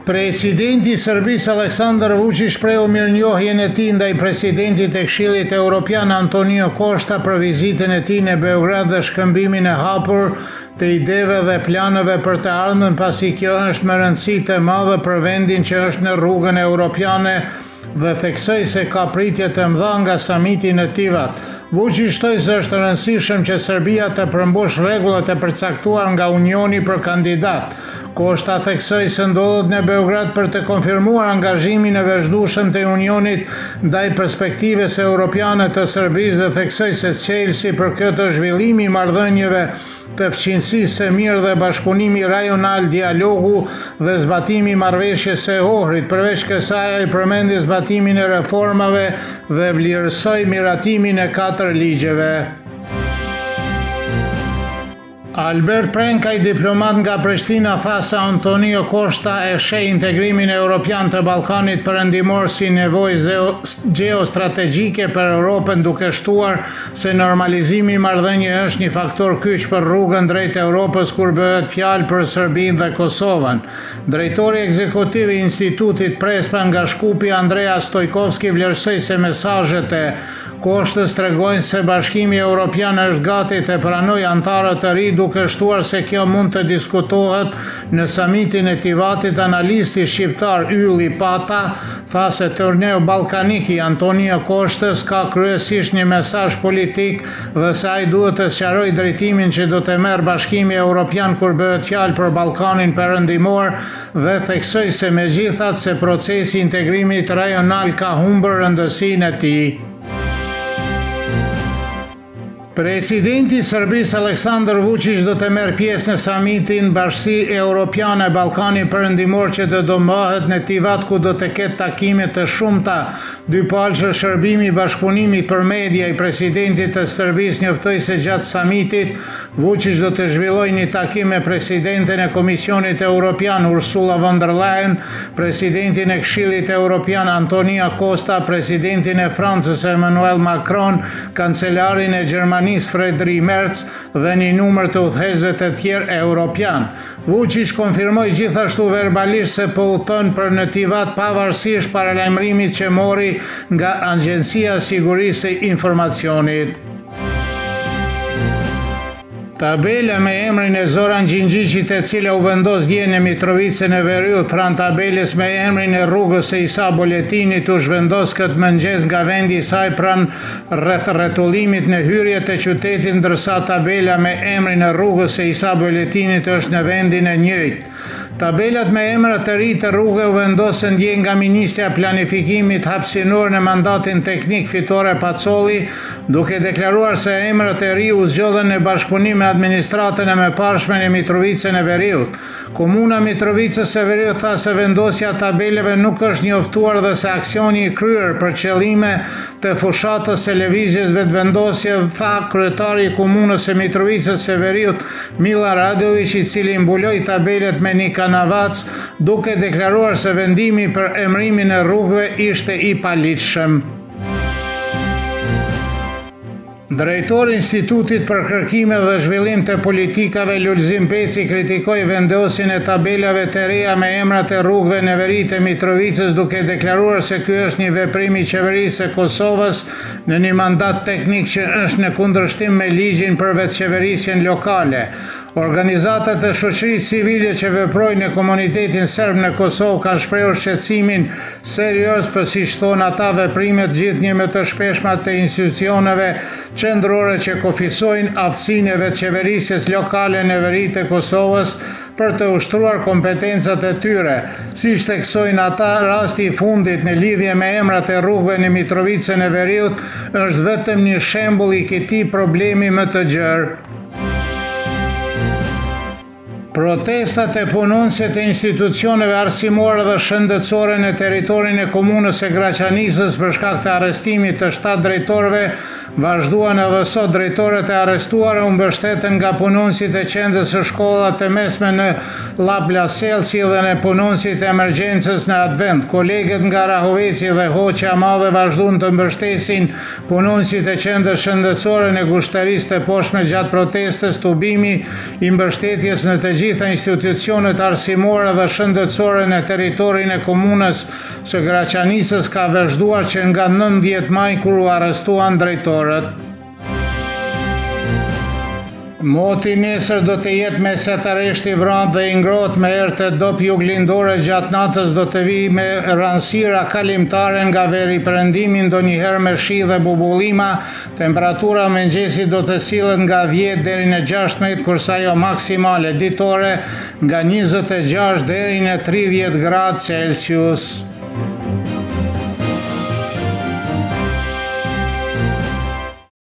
Presidenti i Serbisë Aleksandar Vučić shprehu mirënjohjen e tij ndaj presidentit të Këshillit Evropian Antonio Costa për vizitën e tij në Beograd dhe shkëmbimin e hapur të ideve dhe planeve për të ardhmen, pasi kjo është me rëndësi të madhe për vendin që është në rrugën evropiane, dhe theksoi se ka pritje të mëdha nga samiti në Tivat. Vučić shtoi se është rëndësishëm që Serbia të përmbush rregullat e përcaktuar nga Unioni për kandidat. Costa theksoi se ndodhet në Beograd për të konfirmuar angazhimin e vazhdueshëm të Unionit ndaj perspektivës europiane të Serbisë dhe theksoi se sqelsi për këtë zhvillimi i marrëdhënieve të fqinjësisë së mirë dhe bashkëpunimi rajonal, dialogu dhe zbatimi i marrëveshjes së Ohrit. Përveç kësaj, ai përmendi zbatimin e reformave dhe vlerësoi miratimin e 4 ligjeve. Albert Prenkaj, diplomat nga Prishtina, tha se Antonio Costa e sheh integrimin evropian të Ballkanit Perëndimor si nevojë gjeostrategjike për Europën, duke shtuar se normalizimi i marrëdhënieve është një faktor kyç për rrugën drejt Europës kur bëhet fjalë për Serbinë dhe Kosovën. Drejtori ekzekutiv i Institutit Prespa nga Shkupi, Andrea Stojkovski, vlerësoi se mesazhet e Kostës tregojnë se Bashkimi Evropian është gati të pranojë antarë të ri, duke shtuar se kjo mund të diskutohet në samitin e Tivatit. Analisti shqiptar Ylli Pata tha se turneu ballkanik i Antonio Kostës ka kryesisht një mesazh politik dhe se ai duhet të sqarojë drejtimin që do të merr Bashkimi Evropian kur bëhet fjalë për Ballkanin Perëndimor, dhe theksoi se megjithatë se procesi i integrimit rajonal ka humbur rëndësinë e tij. Presidenti i Serbisë Aleksandar Vučić do të merr pjesë në samitin Bashkësi Evropiane Ballkani Perëndimor që do mbahet në Tivat, ku do të ketë takime të shumta dypalëshe. Shërbimi i bashkëpunimit për media i presidentit të Serbisë njoftoi se gjatë samitit Vučić do të zhvillojë një takim me presidenten e Komisionit Evropian Ursula von der Leyen, presidentin e Këshillit Evropian Antonio Costa, presidentin e Francës Emmanuel Macron, kancelarin e Gjermanisë Friedrich Merz dhe një numër të udhëheqësve të tjerë evropian. Vučić konfirmoi gjithashtu verbalisht se po udhton për në Tivat pavarësisht paralajmërimit që mori nga Agjencia e Sigurisë së Informacionit. Tabela me emrin e Zoran Gjingjicit, e cila u vendos dje në Mitrovicën e Veriut pranë tabelës me emrin e rrugës së Isa Boletinit, u zhvendos këtë mëngjes nga vendi i saj pranë rrethullimit në hyrje të qytetit, ndërsa tabela me emrin e rrugës së Isa Boletinit është në vendin e njëjtë. Tabelat me emra të ri të rrugëve u vendosën dje nga Ministrja e Planifikimit hapësinor në mandatin teknik Fitore Pacolli, duke deklaruar se emrat e ri u zgjodhen në bashkëpunim me administratën e mëparshme në Mitrovicën e Veriut. Komuna Mitrovicës së Veriut tha se vendosja e tabelave nuk është njoftuar dhe se aksioni i kryer për qëllime të fushatës së lëvizjes vetëvendosje, tha kryetari i komunës së Mitrovicës së Veriut Mila Radović, i cili mbuloi tabelet me një kanavac, duke deklaruar se vendimi për emrimin e rrugëve ishte i paligjshëm. Drejtori i Institutit për Kërkime dhe Zhvillim të Politikave Lulzim Peci kritikoi vendosjen e tabelave të reja me emrat e rrugëve në veri të Mitrovicës, duke deklaruar se ky është një veprim i qeverisë së Kosovës në një mandat teknik që është në kundërshtim me ligjin për vetëqeverisjen lokale. Organizatat e shoqërisë civile që veprojnë në komunitetin serb në Kosovë kanë shprehur shqetësimin serioz për, siç thonë ata, veprimet gjithnjë më të shpeshma të institucioneve qendrore që kufizojnë aftësinë e vetëqeverisjes lokale në veri të Kosovës për të ushtruar kompetencat e tyre. Siç theksojnë ata, rasti i fundit në lidhje me emrat e rrugëve në Mitrovicën e Veriut është vetëm një shembull i këtij problemi më të gjerë. Protestat e punonësve të institucioneve arsimore dhe shëndetësore në territorin e komunës së Graçanisës për shkak të arrestimit të 7 drejtorëve Vazhduan edhe sot drejtorët e arrestuara u mbështeten nga punonësit e qendrës së shkollat të mesme në Llapllaselsi dhe në punonësit e emergjencës në atë vend. Kolegët nga Rahoveci dhe Hoqja e Madhe vazhduan të mbështesin punonësit e qendrës shëndetësore në Gushterisë të Poshtme gjatë protestës. Tubimi i mbështetjes në të gjitha institucionet arsimore dhe shëndetësore në territorin e komunës së Graçanisës ka vazhduar që nga 19 maj kur u arrestuan drejtorët. Moti nesër do të jetë me set arreshti vrant dhe i ngrohtë me erë të dop juglindore. Gjatë natës do të vi me rënsira kalimtare nga veriperëndimi, ndonjëherë me shi dhe bubullima. Temperatura mëngjesit do të sillet nga 10 deri në 16, kurse ajo maksimale ditore nga 26 deri në 30 gradë Celsius.